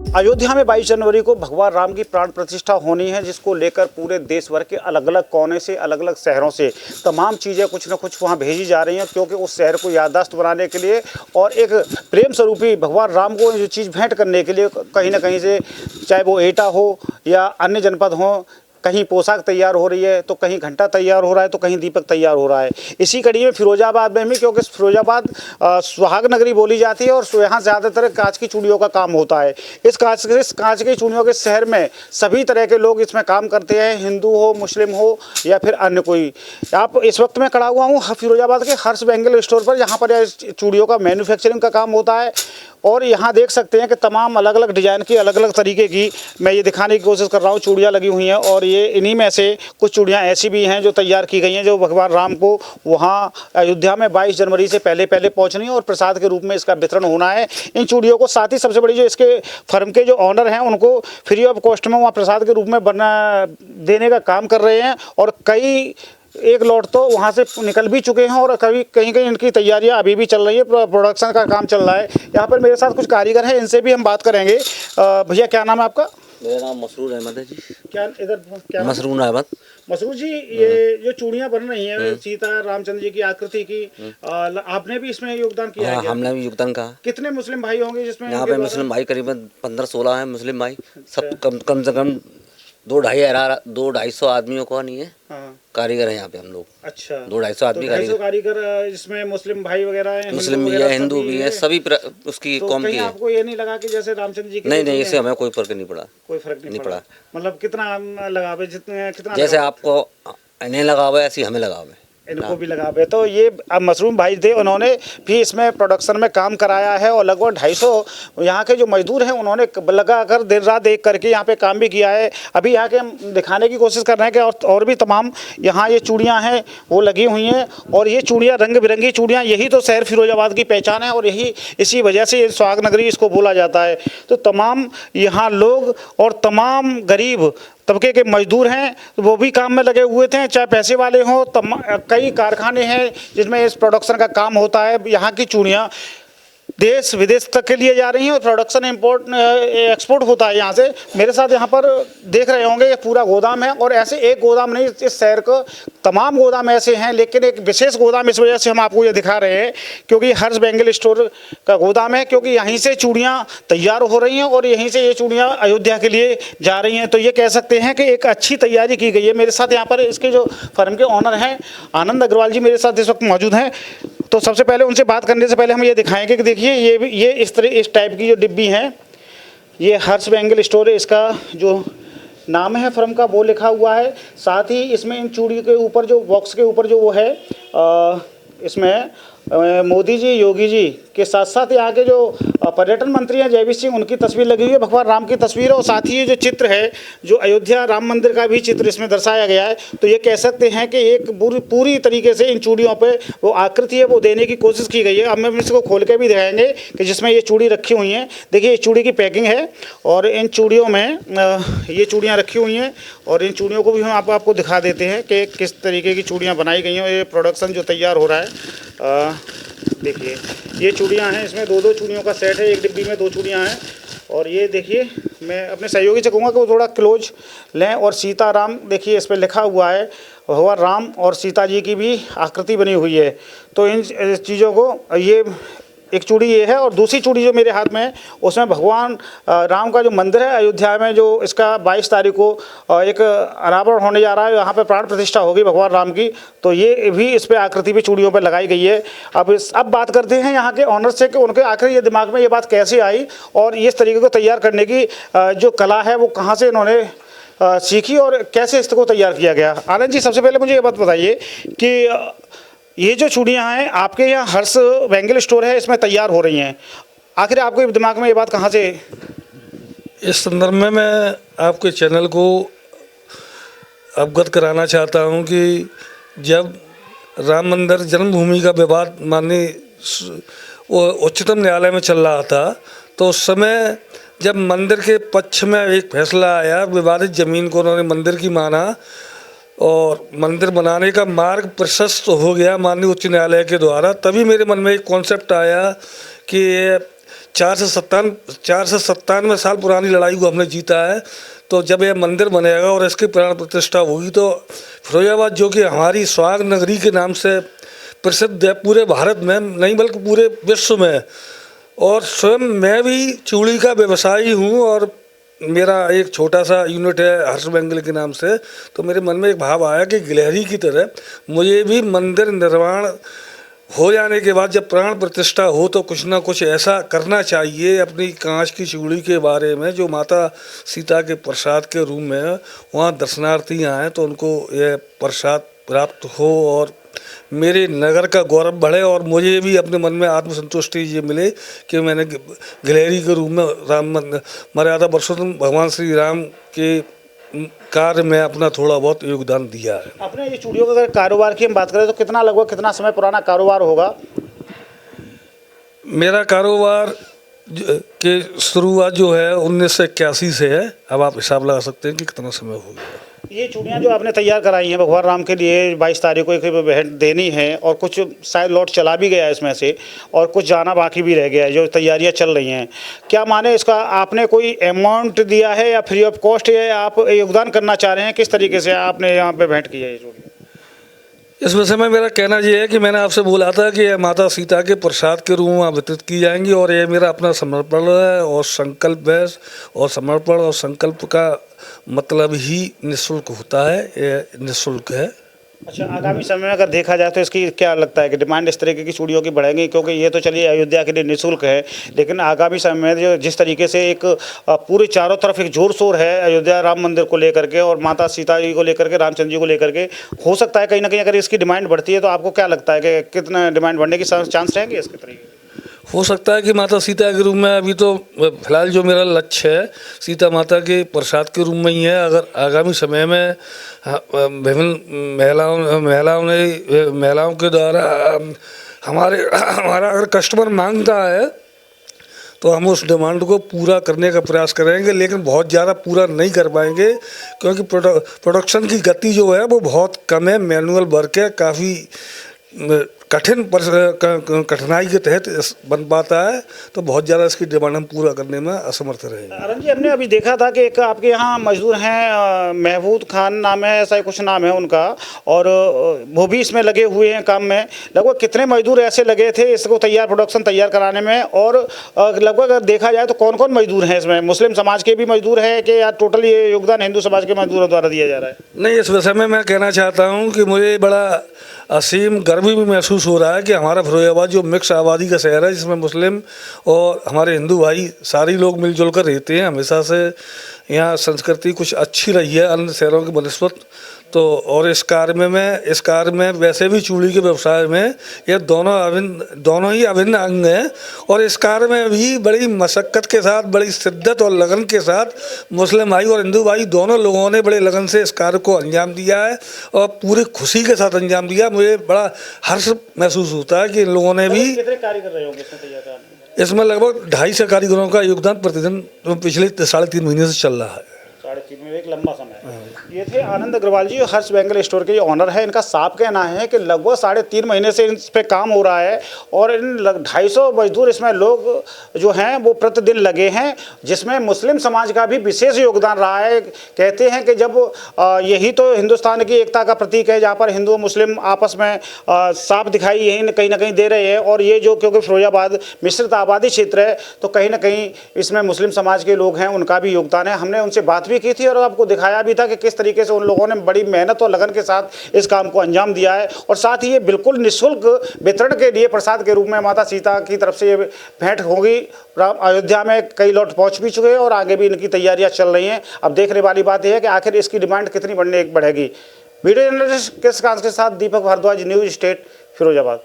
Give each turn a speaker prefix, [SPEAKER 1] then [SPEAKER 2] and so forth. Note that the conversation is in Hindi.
[SPEAKER 1] अयोध्या में 22 जनवरी को भगवान राम की प्राण प्रतिष्ठा होनी है, जिसको लेकर पूरे देश भर के अलग अलग कोने से, अलग अलग शहरों से तमाम चीज़ें कुछ न कुछ वहां भेजी जा रही हैं, क्योंकि उस शहर को याददाश्त बनाने के लिए और एक प्रेम स्वरूपी भगवान राम को जो चीज़ भेंट करने के लिए कहीं ना कहीं से, चाहे वो एटा हो या अन्य जनपद हो, कहीं पोशाक तैयार हो रही है तो कहीं घंटा तैयार हो रहा है तो कहीं दीपक तैयार हो रहा है। इसी कड़ी में फिरोजाबाद में भी, क्योंकि फिरोजाबाद सुहाग नगरी बोली जाती है और यहाँ ज़्यादातर कांच की चूड़ियों का काम होता है। इस कांच की चूड़ियों के शहर में सभी तरह के लोग इसमें काम करते हैं, हिंदू हो, मुस्लिम हो या फिर अन्य कोई। आप इस वक्त मैं खड़ा हुआ हूँ फिरोजाबाद के हर्ष बेंगल स्टोर पर, यहाँ पर चूड़ियों का मैन्युफैक्चरिंग का काम होता है। और यहाँ देख सकते हैं कि तमाम अलग अलग डिज़ाइन की, अलग अलग तरीके की मैं ये दिखाने की कोशिश कर रहा हूँ, चूड़ियाँ लगी हुई हैं। और ये इन्हीं में से कुछ चूड़ियाँ ऐसी भी हैं जो तैयार की गई हैं, जो भगवान राम को वहाँ अयोध्या में 22 जनवरी से पहले पहुँचनी है और प्रसाद के रूप में इसका वितरण होना है इन चूड़ियों को। साथ ही सबसे बड़ी जो इसके फर्म के जो ऑनर हैं, उनको फ्री ऑफ कॉस्ट में वहाँ प्रसाद के रूप में देने का काम कर रहे हैं। और कई एक लॉट तो वहाँ से निकल भी चुके हैं और कहीं कहीं इनकी तैयारियां अभी भी चल रही है, प्रोडक्शन का काम चल रहा है। यहाँ पर मेरे साथ कुछ कारीगर हैं, इनसे भी हम बात करेंगे। भैया क्या नाम है आपका?
[SPEAKER 2] मेरा नाम मसरूर अहमद है जी।
[SPEAKER 1] क्या
[SPEAKER 2] मसरूर अहमद।
[SPEAKER 1] मसरूर जी, ये जो चूड़ियाँ बन रही हैं सीता रामचंद्र जी की आकृति की, आपने भी इसमें योगदान किया है?
[SPEAKER 2] हमने भी योगदान कहा।
[SPEAKER 1] कितने मुस्लिम भाई होंगे जिसमें?
[SPEAKER 2] यहाँ पे मुस्लिम भाई करीबन 15-16 हैं मुस्लिम भाई। सब कम से कम 200-250 आदमियों को नहीं है। कारीगर है यहाँ पे हम लोग।
[SPEAKER 1] अच्छा,
[SPEAKER 2] 200-250 आदमी
[SPEAKER 1] कारीगर, जिसमें मुस्लिम भाई वगैरह हैं,
[SPEAKER 2] मुस्लिम भी है, हिंदू भी है, सभी उसकी
[SPEAKER 1] तो
[SPEAKER 2] कौम की है।
[SPEAKER 1] आपको ये नहीं लगा कि जैसे रामचंद्र जी के?
[SPEAKER 2] नहीं, इससे हमें कोई फर्क नहीं पड़ा।
[SPEAKER 1] कोई फर्क नहीं पड़ा। मतलब कितना लगावे, कितना
[SPEAKER 2] जैसे आपको इन्हें लगावे ऐसी हमें लगावे,
[SPEAKER 1] इनको भी लगा पे। तो ये अब मशरूम भाई थे, उन्होंने भी इसमें प्रोडक्शन में काम कराया है और लगभग 250 यहाँ के जो मजदूर हैं उन्होंने लगा कर दिन रात एक करके यहाँ पे काम भी किया है। अभी यहाँ के हम दिखाने की कोशिश कर रहे हैं कि और भी तमाम यहाँ ये चूड़ियाँ हैं वो लगी हुई हैं। और ये चूड़ियाँ रंग बिरंगी चूड़ियाँ, यही तो शहर फिरोजाबाद की पहचान है और यही इसी वजह से सुहाग नगरी इसको बोला जाता है। तो तमाम यहाँ लोग और तमाम गरीब तबके के मजदूर हैं, वो भी काम में लगे हुए थे, चाहे पैसे वाले हों। कई कारखाने हैं जिसमें इस प्रोडक्शन का काम होता है। यहाँ की चूड़ियाँ देश विदेश तक के लिए जा रही हैं और प्रोडक्शन एक्सपोर्ट होता है यहाँ से। मेरे साथ यहाँ पर देख रहे होंगे ये पूरा गोदाम है, और ऐसे एक गोदाम नहीं, इस शहर को तमाम गोदाम ऐसे हैं, लेकिन एक विशेष गोदाम इस वजह से हम आपको ये दिखा रहे हैं क्योंकि हर्ष बेंगल स्टोर का गोदाम है, क्योंकि यहीं से चूड़ियाँ तैयार हो रही हैं और यहीं से ये चूड़ियाँ अयोध्या के लिए जा रही हैं। तो ये कह सकते हैं कि एक अच्छी तैयारी की गई है। मेरे साथ यहाँ पर इसके जो फर्म के ऑनर हैं आनंद अग्रवाल जी मेरे साथ इस वक्त मौजूद हैं। तो सबसे पहले उनसे बात करने से पहले हम ये दिखाएंगे कि देखिए ये इस टाइप की जो डिब्बी हैं, ये हर्ष बेंगल स्टोर है, इसका जो नाम है फर्म का वो लिखा हुआ है। साथ ही इसमें इन चूड़ी के ऊपर जो बॉक्स के ऊपर जो वो है, इसमें मोदी जी, योगी जी के साथ साथ यहाँ के जो पर्यटन मंत्री हैं जयवीर सिंह, उनकी तस्वीर लगी हुई है, भगवान राम की तस्वीर है। और साथ ही ये जो चित्र है, जो अयोध्या राम मंदिर का भी चित्र इसमें दर्शाया गया है। तो ये कह सकते हैं कि एक पूरी तरीके से इन चूड़ियों पे वो आकृति है वो देने की कोशिश की गई है। अब हम इसको खोल के भी दिखाएंगे कि जिसमें ये चूड़ी रखी हुई हैं। देखिए ये चूड़ी की पैकिंग है और इन चूड़ियों में ये चूड़ियाँ रखी हुई हैं और इन चूड़ियों को भी हम आपको दिखा देते हैं कि किस तरीके की चूड़ियाँ बनाई गई हैं। ये प्रोडक्शन जो तैयार हो रहा है, देखिए ये चूड़ियाँ हैं, इसमें 2-2 चूड़ियों का सेट है, एक डिब्बी में 2 चूड़ियाँ हैं। और ये देखिए, मैं अपने सहयोगी से कहूँगा कि वो थोड़ा क्लोज लें। और सीता राम, देखिए इस पर लिखा हुआ है, भगवान राम और सीता जी की भी आकृति बनी हुई है। तो इन चीज़ों को, ये एक चूड़ी ये है और दूसरी चूड़ी जो मेरे हाथ में है उसमें भगवान राम का जो मंदिर है अयोध्या में, जो इसका 22 तारीख को एक अनावरण होने जा रहा है, यहाँ पे प्राण प्रतिष्ठा होगी भगवान राम की। तो ये भी इस पे आकृति भी चूड़ियों पे लगाई गई है। अब बात करते हैं यहाँ के ऑनर से कि उनके आखिर ये दिमाग में ये बात कैसे आई और इस तरीके को तैयार करने की जो कला है वो कहाँ से इन्होंने सीखी और कैसे इसको तैयार किया गया। आनंद जी, सबसे पहले मुझे ये बात बताइए कि ये जो चूड़ियाँ हैं आपके यहाँ हर्ष बेंगल स्टोर है, इसमें तैयार हो रही हैं, आखिर आपके दिमाग में ये बात कहाँ से?
[SPEAKER 3] इस संदर्भ में मैं आपके चैनल को अवगत कराना चाहता हूँ कि जब राम मंदिर जन्मभूमि का विवाद माननीय उच्चतम न्यायालय में चल रहा था, तो उस समय जब मंदिर के पक्ष में एक फैसला आया, विवादित ज़मीन को उन्होंने मंदिर की माना और मंदिर बनाने का मार्ग प्रशस्त हो गया माननीय उच्च न्यायालय के द्वारा, तभी मेरे मन में एक कॉन्सेप्ट आया कि 497 साल पुरानी लड़ाई को हमने जीता है। तो जब यह मंदिर बनेगा और इसकी प्राण प्रतिष्ठा होगी तो फिरोजाबाद, जो कि हमारी सुहाग नगरी के नाम से प्रसिद्ध है पूरे भारत में नहीं बल्कि पूरे विश्व में, और स्वयं मैं भी चूड़ी का व्यवसायी हूँ और मेरा एक छोटा सा यूनिट है हर्ष बेंगल के नाम से। तो मेरे मन में एक भाव आया कि गिलहरी की तरह मुझे भी मंदिर निर्माण हो जाने के बाद जब प्राण प्रतिष्ठा हो तो कुछ ना कुछ ऐसा करना चाहिए अपनी कांच की चूड़ी के बारे में, जो माता सीता के प्रसाद के रूप में है। वहाँ दर्शनार्थी आएँ तो उनको यह प्रसाद प्राप्त हो और मेरे नगर का गौरव बढ़े और मुझे भी अपने मन में आत्मसंतुष्टि ये मिले कि मैंने गिलहरी के रूप में राम मर्यादा पुरुषोत्तम भगवान श्री राम के कार्य में अपना थोड़ा बहुत योगदान दिया है।
[SPEAKER 1] अपने ये चूड़ियों का अगर कारोबार की हम बात करें तो लगभग कितना समय पुराना कारोबार होगा?
[SPEAKER 3] मेरा कारोबार के शुरुआत जो है 1981 से है। अब आप हिसाब लगा सकते हैं कि कितना समय हो गया।
[SPEAKER 1] ये चूड़ियाँ जो आपने तैयार कराई हैं भगवान राम के लिए 22 तारीख को एक भेंट देनी है और कुछ शायद लॉट चला भी गया है इसमें से और कुछ जाना बाकी भी रह गया है, जो तैयारियाँ चल रही हैं, क्या माने इसका आपने कोई अमाउंट दिया है या फ्री ऑफ कॉस्ट है या आप योगदान करना चाह रहे हैं? किस तरीके से आपने यहाँ पे भेंट की है ये चूड़ियाँ?
[SPEAKER 3] इस विषय में मेरा कहना ये है कि मैंने आपसे बोला था कि यह माता सीता के प्रसाद के रूप में वितरित की जाएंगी और ये मेरा अपना समर्पण है और संकल्प है, और समर्पण और संकल्प का मतलब ही निःशुल्क होता है, ये निःशुल्क है।
[SPEAKER 1] अच्छा, आगामी समय में अगर देखा जाए तो इसकी क्या लगता है कि डिमांड इस तरीके की चूड़ियों की बढ़ेगी? क्योंकि ये तो चलिए अयोध्या के लिए निःशुल्क है, लेकिन आगामी समय में जो जिस तरीके से एक पूरे चारों तरफ एक जोर शोर है अयोध्या राम मंदिर को लेकर के और माता सीता जी को लेकर के, रामचंद्र जी को लेकर के, हो सकता है कहीं ना कहीं अगर इसकी डिमांड बढ़ती है तो आपको क्या लगता है कि कितना डिमांड बढ़ने की चांस रहेंगे इसके तरीके?
[SPEAKER 3] हो सकता है कि माता सीता के रूप में अभी तो फिलहाल जो मेरा लक्ष्य है सीता माता के प्रसाद के रूप में ही है। अगर आगामी समय में विभिन्न महिलाओं के द्वारा हमारा अगर कस्टमर मांगता है तो हम उस डिमांड को पूरा करने का प्रयास करेंगे, लेकिन बहुत ज़्यादा पूरा नहीं कर पाएंगे क्योंकि प्रोडक्शन की गति जो है वो बहुत कम है, मैनुअल वर्क है, काफ़ी कठिनाई के तहत बन पाता है, तो बहुत ज़्यादा इसकी डिमांड हम पूरा करने में असमर्थ रहेंगे।
[SPEAKER 1] अरुण जी, हमने अभी देखा था कि एक आपके यहाँ मजदूर हैं महबूब खान नाम है, ऐसा कुछ नाम है उनका, और वो भी इसमें लगे हुए हैं काम में। लगभग कितने मजदूर ऐसे लगे थे इसको प्रोडक्शन तैयार कराने में, और लगभग अगर देखा जाए तो कौन कौन मजदूर हैं इसमें? मुस्लिम समाज के भी मजदूर हैं कि या टोटल ये योगदान हिंदू समाज के मजदूरों द्वारा दिया जा रहा है?
[SPEAKER 3] नहीं, इस विषय में मैं कहना चाहता हूँ कि मुझे बड़ा असीम गर्व भी महसूस हो रहा है कि हमारा फिरोजाबाद जो मिक्स आबादी का शहर है जिसमें मुस्लिम और हमारे हिंदू भाई सारे लोग मिलजुल कर रहते हैं, हमेशा से यहाँ संस्कृति कुछ अच्छी रही है अन्य शहरों की बनस्पत। तो और इस कार्य में वैसे भी चूड़ी के व्यवसाय में ये दोनों ही अभिन्न अंग हैं, और इस कार्य में भी बड़ी मशक्क़त के साथ, बड़ी शिद्दत और लगन के साथ मुस्लिम भाई और हिंदू भाई दोनों लोगों ने बड़े लगन से इस कार्य को अंजाम दिया है और पूरी खुशी के साथ अंजाम दिया। मुझे बड़ा हर्ष महसूस होता है कि इन लोगों ने भी।
[SPEAKER 1] कितने कारीगर रहे होंगे इसमें तैयार करने में?
[SPEAKER 3] इसमें लगभग 250 कारीगरों का योगदान प्रतिदिन पिछले 3.5 महीने से चल रहा है।
[SPEAKER 1] 3.5 महीने, एक लंबा समय है। ये थे आनंद अग्रवाल जी, हर्ष बेंगल स्टोर के ऑनर है। इनका साफ कहना है कि लगभग 3.5 महीने से इस पे काम हो रहा है और इन 250 मजदूर इसमें लोग जो हैं वो प्रतिदिन लगे हैं, जिसमें मुस्लिम समाज का भी विशेष योगदान रहा है। कहते हैं कि जब यही तो हिंदुस्तान की एकता का प्रतीक है, जहाँ पर हिंदू मुस्लिम आपस में साफ दिखाई यही कहीं ना कहीं दे रहे हैं, और ये जो क्योंकि फिरोजाबाद मिश्रित आबादी क्षेत्र है तो कहीं ना कहीं इसमें मुस्लिम समाज के लोग हैं, उनका भी योगदान है। हमने उनसे बात भी की थी और आपको दिखाया भी था कि किस तरीके से उन लोगों ने बड़ी मेहनत और लगन के साथ इस काम को अंजाम दिया है, और साथ ही ये बिल्कुल निःशुल्क वितरण के लिए प्रसाद के रूप में माता सीता की तरफ से ये भेंट होगी। अयोध्या में कई लॉट पहुंच भी चुके हैं और आगे भी इनकी तैयारियां चल रही हैं। अब देखने वाली बात यह है कि आखिर इसकी डिमांड कितनी बढ़ेगी। वीडियो जर्नलिस्ट के साथ दीपक भारद्वाज, न्यूज स्टेट, फिरोजाबाद।